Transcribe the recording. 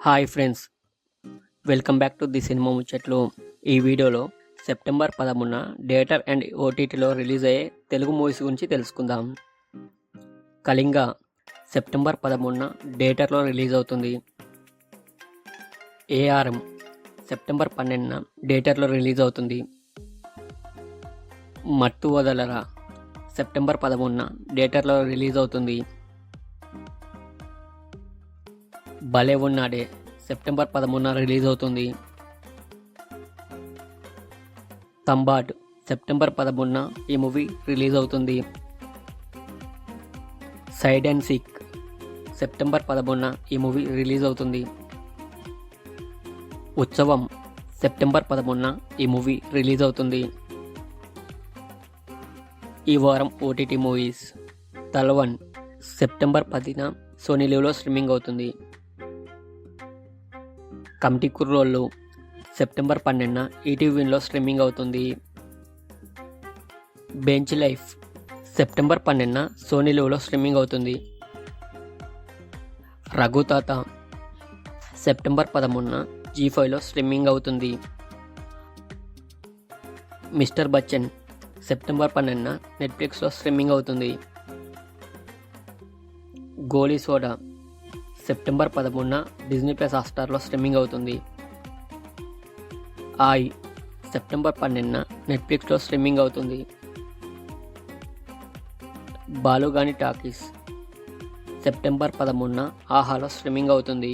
Hi friends, welcome back to the cinema ముచ్చట్లు. ఈ వీడియోలో సెప్టెంబర్ 13న థియేటర్ అండ్ ఓటీటీలో రిలీజ్ అయ్యే తెలుగు మూవీస్ గురించి తెలుసుకుందాం. కళింగ సెప్టెంబర్ 13న థియేటర్లో రిలీజ్ అవుతుంది. ఏఆర్ఎం సెప్టెంబర్ 12న థియేటర్లో రిలీజ్ అవుతుంది. మత్తు వదలరా సెప్టెంబర్ 13న థియేటర్లో రిలీజ్ అవుతుంది. భలే ఉన్నాడే సెప్టెంబర్ 13న రిలీజ్ అవుతుంది. తంబాడ్ సెప్టెంబర్ 13న ఈ మూవీ రిలీజ్ అవుతుంది. సైడ్ అండ్ సీక్ సెప్టెంబర్ 13న ఈ మూవీ రిలీజ్ అవుతుంది. ఉత్సవం సెప్టెంబర్ 13న ఈ మూవీ రిలీజ్ అవుతుంది. ఈ వారం ఓటీటీ మూవీస్. తలవన్ సెప్టెంబర్ 10న సోనీ లివ్లో స్ట్రీమింగ్ అవుతుంది. కమిటీ కుర్రోళ్ళు సెప్టెంబర్ 12న ఈటీవీలో స్ట్రీమింగ్ అవుతుంది. బెంచ్ లైఫ్ సెప్టెంబర్ 12న సోనీ లివ్లో స్ట్రీమింగ్ అవుతుంది. రఘుతాత సెప్టెంబర్ 13న జీ5లో స్ట్రీమింగ్ అవుతుంది. మిస్టర్ బచ్చన్ సెప్టెంబర్ 12న నెట్ఫ్లిక్స్లో స్ట్రీమింగ్ అవుతుంది. గోలీ సోడా సెప్టెంబర్ 13న డిజ్నీ ప్లస్ హాట్‌స్టార్లో స్ట్రీమింగ్ అవుతుంది. ఆయ్ సెప్టెంబర్ 12న నెట్ఫ్లిక్స్లో స్ట్రీమింగ్ అవుతుంది. బాలుగాని టాకీస్ సెప్టెంబర్ 13న ఆహాలో స్ట్రీమింగ్ అవుతుంది.